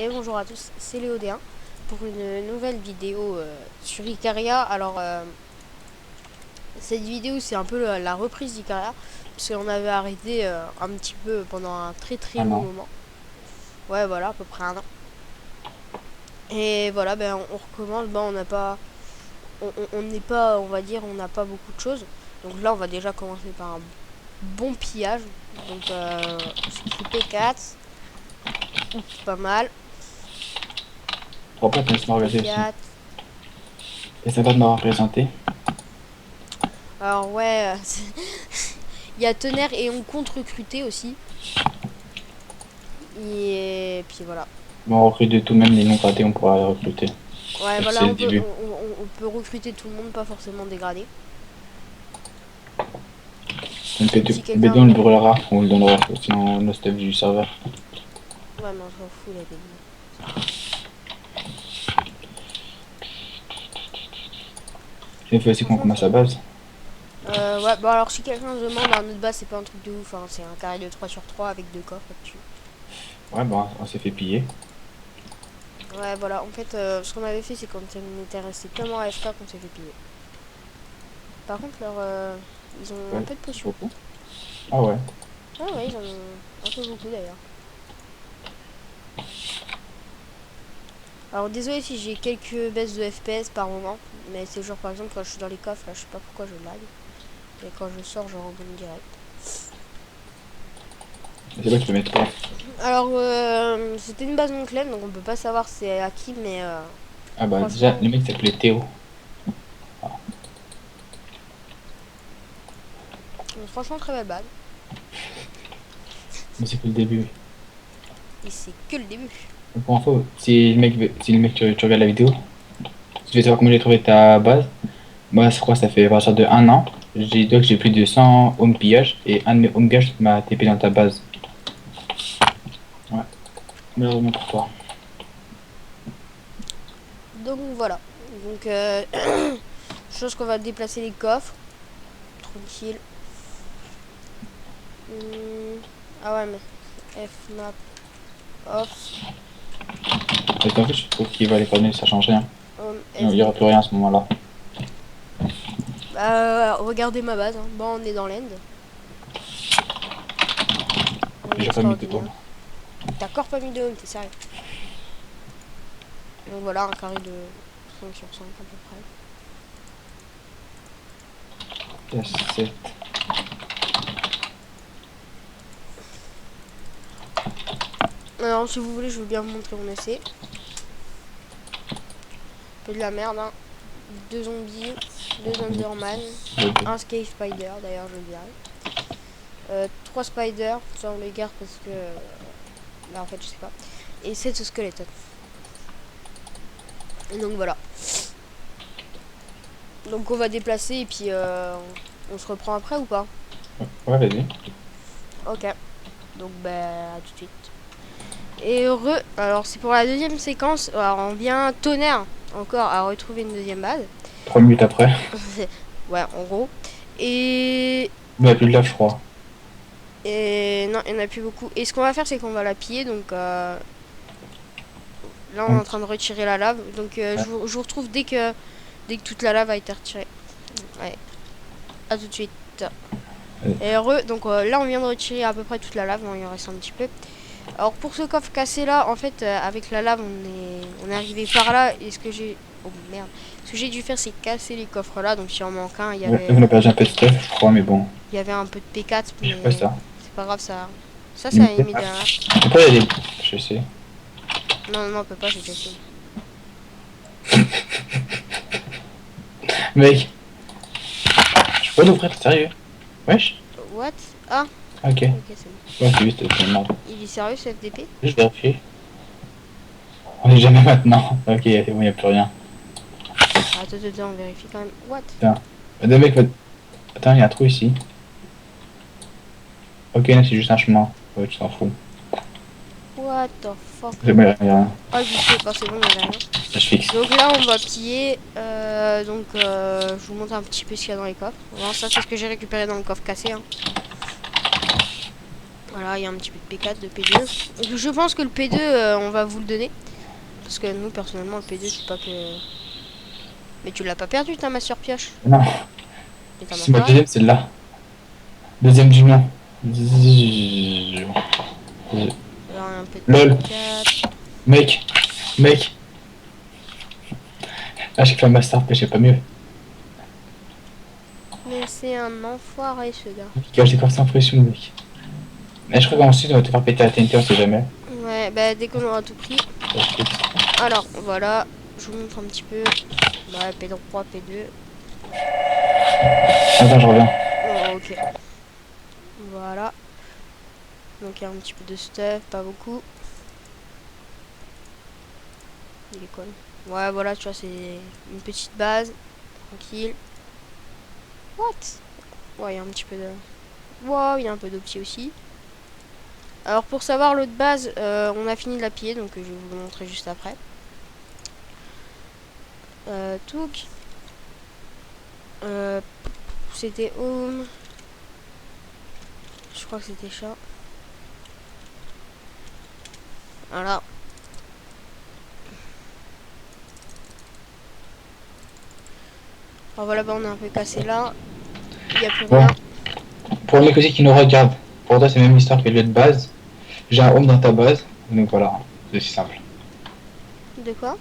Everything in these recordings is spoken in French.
Et bonjour à tous, c'est Léodéen pour une nouvelle vidéo sur Icaria. Alors cette vidéo c'est un peu la reprise d'Icaria parce qu'on avait arrêté un petit peu pendant un très Un long an. moment. Ouais voilà, à peu près un an. Et voilà, ben on recommence. Ben on n'a pas, on n'est pas, on va dire, on n'a pas beaucoup de choses. Donc là on va déjà commencer par un bon pillage. Donc c'est P4, pas mal. Pourquoi pas te laisser me regarder aussi. P4. Et ça va de m'avoir présenté. Alors ouais, il y a Tonnerre et on compte recruter aussi. Et puis voilà. Bon, on recrute de tout, même les non gradés, on pourra les recruter. Ouais, Parce que voilà, c'est le début. on peut recruter tout le monde, pas forcément dégradé. Le Si B2, quelqu'un... on le brûlera, ou on le donnera, sinon le stuff du serveur. Ouais, mais on s'en fout, la BD. Il faut aussi qu'on Franchement, commence ça à va. base. Ouais, bon alors si quelqu'un se demande, un autre base, c'est pas un truc de ouf. Hein, c'est un carré de 3 sur 3 avec 2 coffres là-dessus. Ouais, bon, on s'est fait piller. Ouais, voilà, en fait, ce qu'on avait fait, c'est qu'on était resté tellement AFK qu'on s'est fait piller. Par contre, ils ont un Ouais, peu de potions. beaucoup. Ah ouais. Ah ouais, ils en ont un peu beaucoup d'ailleurs. Alors désolé si j'ai quelques baisses de FPS par moment, mais c'est genre par exemple quand je suis dans les coffres, là je sais pas pourquoi je lag, et quand je sors je rebondis direct. C'est là que je peux mettre quoi? Alors c'était une base non claim donc on peut pas savoir c'est à qui, mais Ah bah, déjà, franchement, le mec s'appelait Théo. franchement très belle base. Mais c'est que le début. Et c'est que le début. Donc, pour info, si le mec tu regardes la vidéo, tu veux savoir comment j'ai trouvé ta base. Moi, je crois que ça fait à partir de un an. J'ai dit que j'ai plus de 100 home pillages et un de mes home pillages m'a TP dans ta base. Ouais, malheureusement pour toi. Donc voilà. Donc je pense qu'on va déplacer les coffres. Tranquille. Ah ouais mais F map off. Parce qu'en fait, je trouve qu'il va les coordonnées, ça change rien. Home Il n'y aura plus rien FDP. à ce moment-là. Regardez ma base. Hein. Bon on est dans l'end. On est J'ai pas mis de extraordinaire. home. T'as encore pas mis de home, t'es sérieux? Donc voilà, un carré de 5 sur 5 à peu Yes, c'est... près. Alors si vous voulez, je veux bien vous montrer mon essai. Un peu de la merde, hein. 2 zombies, 2 Enderman, un Scale Spider, d'ailleurs je le dirais. 3 Spiders, ça on les garde parce que... là en fait je sais pas. Et 7 squelettes. Et donc voilà. Donc on va déplacer et puis on se reprend après ou pas? Ouais, vas-y. Ok. Donc bah à tout de suite. Et heureux, alors c'est pour la deuxième séquence. Alors on vient tonnerre encore à retrouver une deuxième base. 3 minutes après. Ouais, en gros. Et Il n'y a plus de lave, je crois. non, il n'y en a plus beaucoup. Et ce qu'on va faire, c'est qu'on va la piller. Donc là, on est en Donc, train de retirer la lave. Donc ouais. je vous retrouve dès que toute la lave a été retirée. Ouais, à tout de suite. Et heureux, donc là, on vient de retirer à peu près toute la lave. Bon, il en reste un petit peu. Alors pour ce coffre cassé là, en fait, avec la lave, on est arrivé par là. Et ce que j'ai... Oh merde. Ce que j'ai dû faire, c'est casser les coffres là. Donc s'il en manque un, Ouais, on a perdu un peu de stuff, je crois, mais bon. il y avait un peu de P4, Je sais pas mais ça. c'est pas grave, ça. Ça a Limité. émis derrière. Après, il y a des... Je sais. Non, non, on peut pas, j'ai déjà essayé. Mec, je peux l'ouvrir, sérieux? Wesh? What? Ah, Ok. ok, c'est bon. Ouais, c'est juste, c'est merde. Il est sérieux ce FDP? Juste vérifier. On est jamais maintenant. Ok, c'est bon, il n'y a plus rien. Attends, on vérifie quand même. What? Putain. Deux mecs, attends, il y a un trou ici. Ok, là, c'est juste un chemin. Ouais, tu t'en fous. What the fuck? Jamais rien. Oh, je sais pas, c'est bon, il y avait rien. Je fixe. Donc là, on va piller. Je vous montre un petit peu ce qu'il y a dans les coffres. Bon, ça, c'est ce que j'ai récupéré dans le coffre cassé. Hein. Voilà, il y a un petit peu de P4, de P2. Donc, je pense que le P2, on va vous le donner. Parce que nous, personnellement, le P2, c'est pas que... Mais tu l'as pas perdu, ta masse sur pioche. Non, Et ta c'est masse ma pareil. deuxième, celle-là. Deuxième du nom. Alors, un peu de LOL, P4. mec, mec. Ah, j'ai fait un master, mais j'ai pas mieux. Mais c'est un enfoiré, ce gars. Gars, j'ai pas cette impression, mec. Mais je crois qu'ensuite, on va te faire péter la TNT, on sait jamais. Ouais, bah dès qu'on aura tout pris. Alors, voilà. Je vous montre un petit peu. Bah, P3, P2. Attends, je reviens. Oh, ok. Voilà. Donc, il y a un petit peu de stuff, pas beaucoup. Il est con. Ouais, voilà, tu vois, c'est une petite base. Tranquille. What? Ouais, il y a un petit peu de... Wow, il y a un peu d'opti aussi. Alors, pour savoir l'autre base, on a fini de la piller, donc je vais vous le montrer juste après. Touk. C'était home. Je crois que c'était chat. Voilà. Alors voilà, bah on est un peu cassé là. Il n'y a plus Bon, rien. pour les aussi qui nous regardent, pour toi, c'est la même histoire que le lieu de base. J'ai un home dans ta base, donc voilà, c'est aussi simple. De quoi?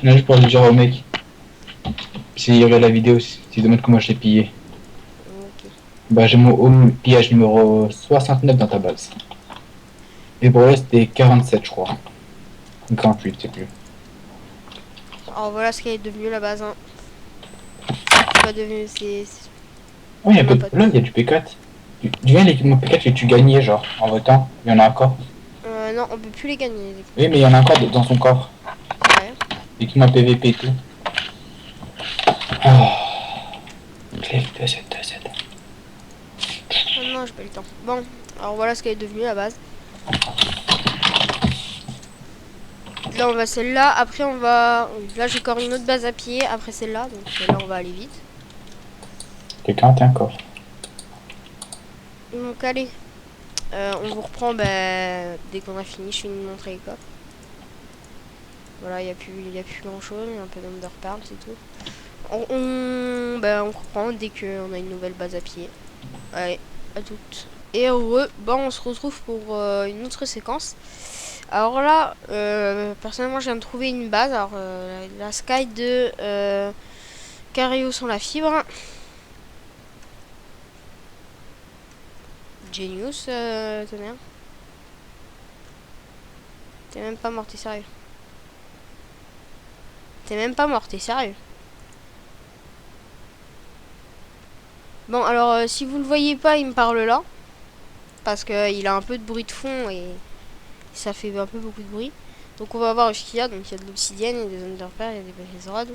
Là, juste pour le dire au mec, s'il regarde la vidéo, s'il demande comment je l'ai pillé. Ok. Bah, j'ai mon home pillage numéro 69 dans ta base. Et pour le c'était 47, je crois. 48, c'est plus. Alors voilà ce qu'elle est devenue la base. Hein. C'est pas devenu. Oh, il y a un On peu n'a de... pas de... Là, il y a du P4. Tu viens l'équipement P4 que tu gagnais, genre, en votant. Il y en a encore. Non, on peut plus les gagner. Les Oui, mais il y en a encore dans son corps. Ouais. L'équipement PVP et tout. Oh. Clic, 2Z, 2Z. Oh non, j'ai pas eu le temps. Bon, alors voilà ce qu'elle est devenue la base. Là, on va celle-là. Après, on va... Là, j'ai encore une autre base à piller. Après celle-là. Donc là, on va aller vite. Quelqu'un tient un coffre. Donc allez. On vous reprend dès qu'on a fini. Je finis de montrer les coffres. Voilà, il n'y a plus grand chose. Il y a un peu d'Underpearl, c'est tout. On reprend dès qu'on a une nouvelle base à piller. Allez, à toutes. Et heureux, bon, on se retrouve pour une autre séquence. Alors là, personnellement, je viens de trouver une base. Alors, la Sky de Cario sans la fibre. Genius, tonnerre. T'es même pas mort, t'es sérieux? T'es même pas mort, t'es sérieux? Bon, alors, si vous le voyez pas, il me parle là. Parce qu'il a un peu de bruit de fond et ça fait un peu beaucoup de bruit. Donc on va voir ce qu'il y a. Donc il y a de l'obsidienne, il y a des underpairs, il y a des base rods.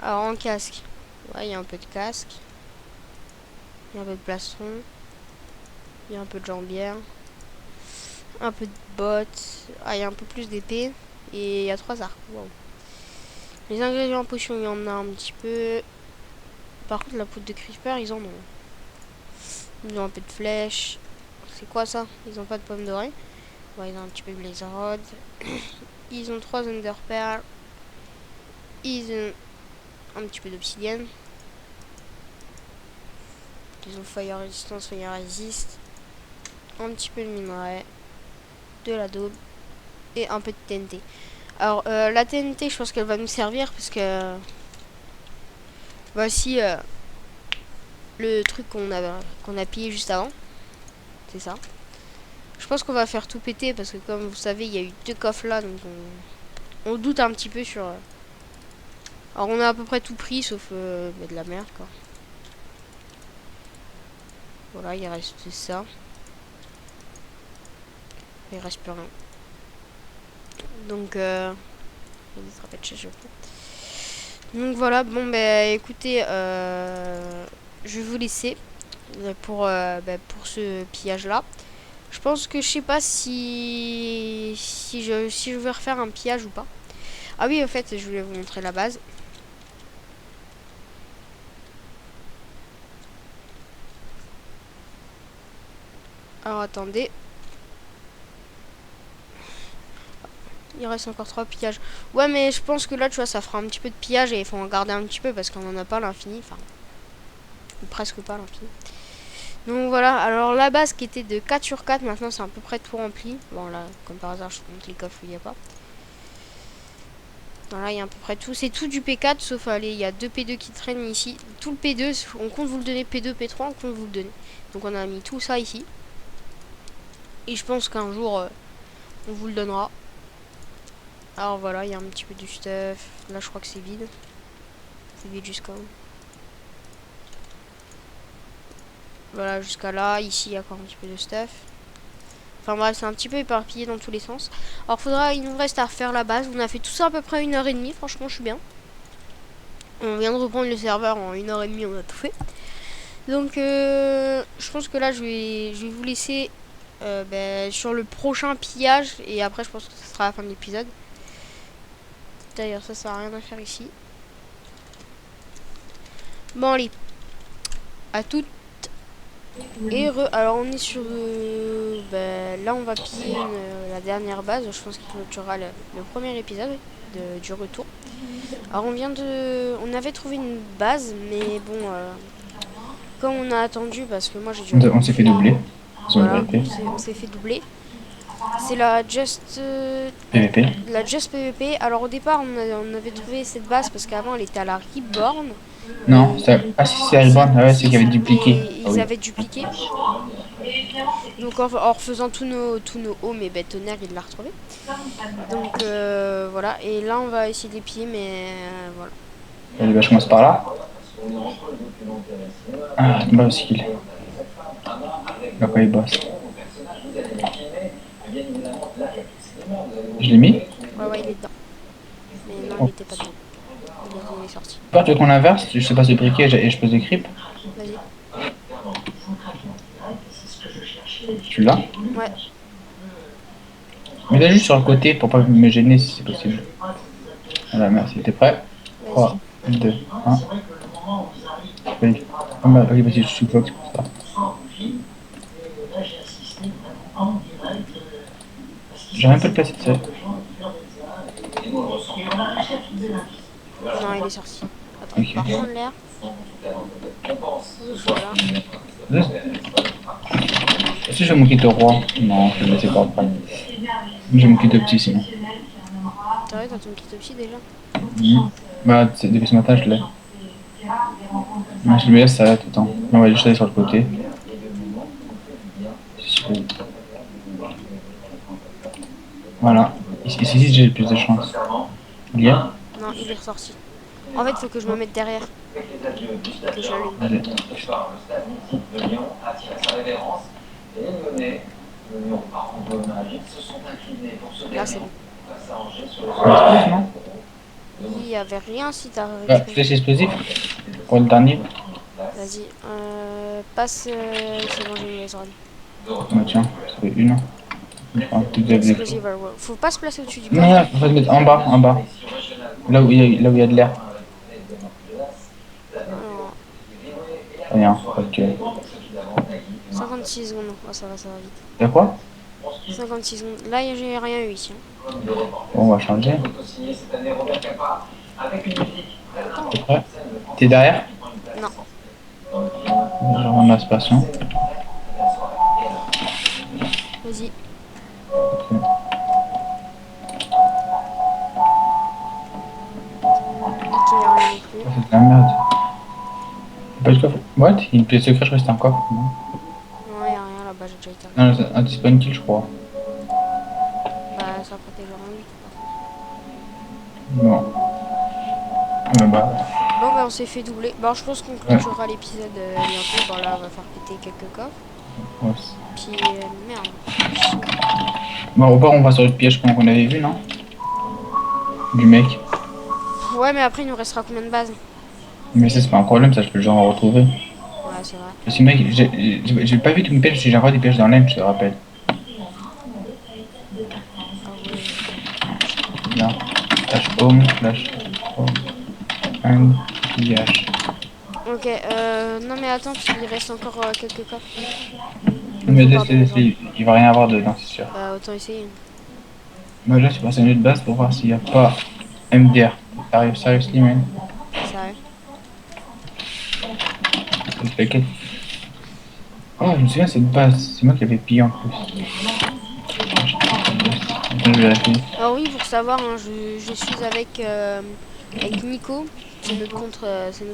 Alors en casque, ouais, il y a un peu de casque. Il y a un peu de plastron. Il y a un peu de jambière. Un peu de bottes. Ah, il y a un peu plus d'épée. Et il y a 3 arcs. Wow. Les ingrédients en potion, il y en a un petit peu. Par contre, la poudre de creeper, ils en ont. Ils ont un peu de flèches. C'est quoi ça? Ils ont pas de pommes dorées. Ouais, ils ont un petit peu de blaze rod. Ils ont 3 underpearls. Ils ont un petit peu d'obsidienne. Ils ont fire resistance, fire resist. Un petit peu de minerai. De la daube. Et un peu de TNT. Alors, la TNT, je pense qu'elle va nous servir parce que... Voici le truc qu'on a pillé juste avant. C'est ça. Je pense qu'on va faire tout péter parce que comme vous savez, il y a eu 2 coffres là. Donc on doute un petit peu sur... Alors on a à peu près tout pris sauf de la merde quoi. Voilà, il reste ça. Il reste plus rien. Donc donc voilà, bon ben écoutez, je vais vous laisser pour ce pillage là. Je pense que je sais pas si je vais refaire un pillage ou pas. Ah oui, en fait, je voulais vous montrer la base. Alors attendez. Il reste encore 3 pillages. Ouais, mais je pense que là, tu vois, ça fera un petit peu de pillage et il faut en garder un petit peu parce qu'on en a pas à l'infini. Enfin, ou presque pas à l'infini. Donc voilà, alors la base qui était de 4 sur 4, maintenant c'est à peu près tout rempli. Bon là, comme par hasard, je te montre les coffres où il n'y a pas. Voilà, il y a à peu près tout. C'est tout du P4, sauf allez, il y a 2 P2 qui traînent ici. Tout le P2, on compte vous le donner P2, P3, on compte vous le donner. Donc on a mis tout ça ici. Et je pense qu'un jour, on vous le donnera. Alors voilà, il y a un petit peu du stuff. Là, je crois que c'est vide. C'est vide jusqu'à où? Voilà, jusqu'à là. Ici, il y a encore un petit peu de stuff. Enfin bref, c'est un petit peu éparpillé dans tous les sens. Alors, il nous reste à refaire la base. On a fait tout ça à peu près 1h30. Franchement, je suis bien. On vient de reprendre le serveur en 1h30. On a tout fait. Donc, je pense que là, je vais vous laisser sur le prochain pillage. Et après, je pense que ce sera la fin de l'épisode. D'ailleurs, ça sert à rien à faire ici. Bon, allez. À toutes. Et alors, on est sur... là, on va piller la dernière base. Je pense qu'il clôturera le premier épisode du retour. Alors, on avait trouvé une base, mais bon... comme on a attendu, parce que moi, j'ai dû... On s'est fait doubler. Voilà, on s'est fait doubler. C'est la PVP. La Just PVP. Alors au départ, on avait trouvé cette base parce qu'avant elle était à la Reborn. Non, ah si c'est Reborn, ah ouais, c'est qu'ils avaient dupliqué. Ils avaient dupliqué. Donc en refaisant tous nos homes et tonnerre, il l'a retrouvé. Donc voilà. Et là, on va essayer de les piller, mais voilà. Allez, bah, je commence par là. Ah, c'est pas possible. Là quoi il bosse. Je l'ai mis. Ouais, il est dedans. Mais non, il était pas dedans. Il est sorti. Pas tu veux qu'on inverse, je sais pas ce briquet et je pose des creeps. Vas-y. Tu l'as? Ouais. Mais là juste sur le côté pour pas me gêner si c'est possible. Voilà, merci, t'es prêt? 3, 2, 1. Oui. Ah bah oui, vas-y, je suis bloqué pour ça. J'aurais un peu de place de ça. Non, il est sorti. Attends, Ok. par contre l'air. Voilà. Est-ce que je vais mon kit au roi? Non, je vais me laisser pas après. J'ai mon kit de petit sinon. T'as vrai, t'as ton kit psy déjà? Bah, depuis ce matin, je l'ai. Je me laisse ça là tout le temps. Là, on va juste aller sur le côté. Voilà. Ici, j'ai plus de chance. Il y a? Non, il est ressorti. En fait, il faut que je me mette derrière. Que je l'allume. Allez. Là, c'est bon. Non? Il y avait rien si t'as Bah, flèche explosif pour le dernier. Vas-y. Passe. C'est bon, j'ai eu les ordres. Bah, tiens, ça fait une. Explosive Arrow. Faut pas se placer au-dessus du Non, coffre. faut se mettre en bas, en bas. Là où il y a de l'air. Alors, Rien, ok. 56 secondes. Oh, ça va vite. Y'a quoi? 56 secondes. Là, j'ai rien eu ici. Bon, on va changer. T'es prêt? T'es derrière? Non. Je ramasse patient. Vas-y. Ok, y a rien non plus. C'est de la merde. Y'a pas de coffre? What? Il y a une pièce secrète, je crois que c'était un coffre. Non, Non, y a rien là-bas, j'ai déjà été. non c'est un spawn kill, je crois. Bah, ça protège rien du tout. Non. Bah. Bon, bah, on s'est fait doubler. Bon, je pense qu'on clôturera l'épisode bientôt. Bon, là, on va faire péter quelques coffres. Ouais. Puis, merde. Bon, au part, on va sur le piège qu'on avait vu, non? Du mec. Ouais, mais après, il nous restera combien de bases? Mais ça, c'est pas un problème, ça, je peux le genre en retrouver. Ouais, c'est vrai. Parce que, mec, j'ai pas vu tout mes pièges, j'ai encore des pièges dans l'aile, je te rappelle. Là. Flash home, and pillage. Ok, non mais attends, parce qu'il reste encore quelques coffres. il Mais faut laisse, garder les arbres. il va rien avoir dedans, c'est sûr. Bah, autant essayer. Moi, là, je suis passé à une autre base pour voir s'il n'y a pas MDR. T'arrives seriously, man. Sérieux. Laquelle? Oh, je me souviens, cette base, c'est moi qui l'avais pillé en plus. Attends, je vérifie. Alors oui, pour savoir, hein, je suis avec Nico. C'est notre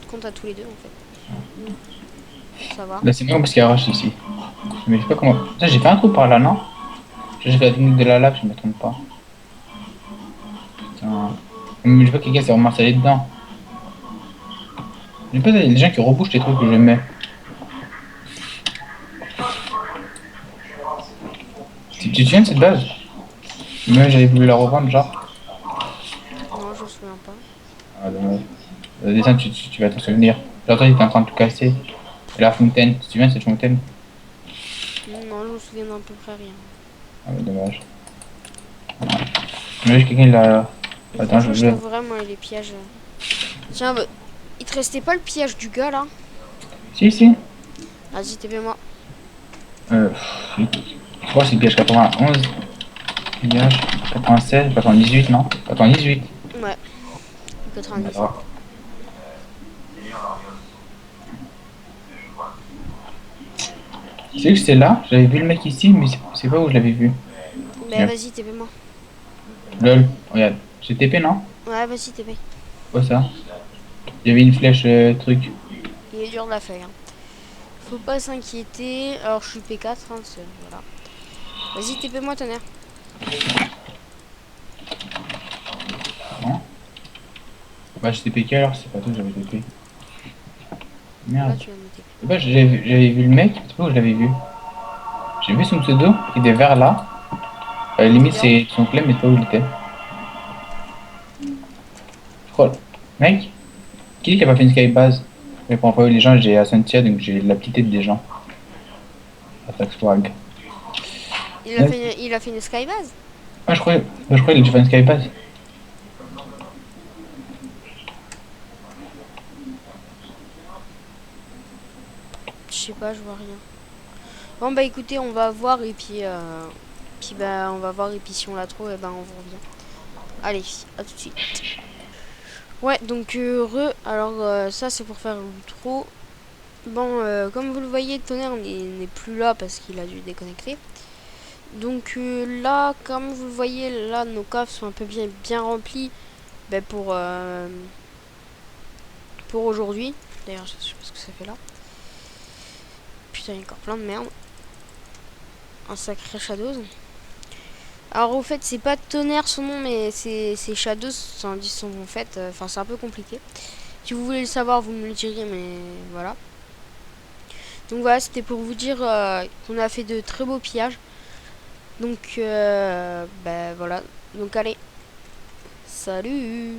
compte à tous les deux en fait. Pour savoir. Là, c'est moi parce qu'il y a Rush ici. Mais je sais pas comment. Ça, j'ai fait un trou par là, non? J'ai fait la technique de la lave, je me trompe pas. Putain. Mais je vois que quelqu'un s'est remartelé dedans. J'aime pas les gens qui rebouchent les trucs que je mets. Tu te souviens de cette base? Moi, j'avais voulu la revendre, genre. Non, je me souviens pas. Ah, dommage. Le dessin, tu vas t'en souvenir. Genre, toi, il était en train de tout casser. Et la fontaine, tu te souviens de cette fontaine? Non, je me souviens d'à peu près rien. Ah, ouais, dommage. Mais quelqu'un, il a. Et Attends, franchement, je je. t'avoue vraiment les pièges. Tiens, bah, il te restait pas le piège du gars là? Si, si. Vas-y, TP-moi. Je crois que c'est le piège 91. Piège 96, 98, non? 98. Ouais, 90. Alors. Tu sais que c'était là? J'avais vu le mec ici, mais c'est pas où je l'avais vu. Bah, vas-y, TP-moi. Lol, regarde. J'ai TP, non? Ouais, vas-y, TP. Quoi ça? Il y avait une flèche truc. Il est dur de la feuille. Hein. Faut pas s'inquiéter. Alors, je suis P4, hein, voilà. Vas-y, TP-moi, tonnerre. Non? Bah, j'ai TP alors, c'est pas tout, j'avais TP. Là, Merde. tu vas me TP. Bah, j'avais vu le mec, c'est pas où je l'avais vu. J'ai vu son pseudo, il est vers là. À la limite, c'est son clé, mais c'est pas où il était. Je crois. Mec, qui est qui a pas fait une skybase? Mais pour envoyer les gens, j'ai Ascentia, donc j'ai la petite tête des gens. Attaque swag. Il a fait une skybase. Ah, je crois qu'il a déjà fait une skybase. Je sais pas, je vois rien. Bon, bah écoutez, on va voir et puis bah, on va voir et puis si on la trouve, et ben on vous revient. Allez, à tout de suite. Ouais, donc alors ça c'est pour faire l'outro. Bon, comme vous le voyez, Tonnerre n'est plus là parce qu'il a dû déconnecter. Donc là, comme vous le voyez, là nos coffres sont un peu bien remplis ben, pour aujourd'hui. D'ailleurs, je sais pas ce que ça fait là. Putain, il y a encore plein de merde. Un sacré Shadows. Alors au fait, c'est pas Tonnerre son nom, mais c'est Shadows, c'est un dit son nom en fait. Enfin, c'est un peu compliqué. Si vous voulez le savoir, vous me le direz, mais voilà. Donc voilà, c'était pour vous dire qu'on a fait de très beaux pillages. Donc, ben voilà. Donc allez, salut!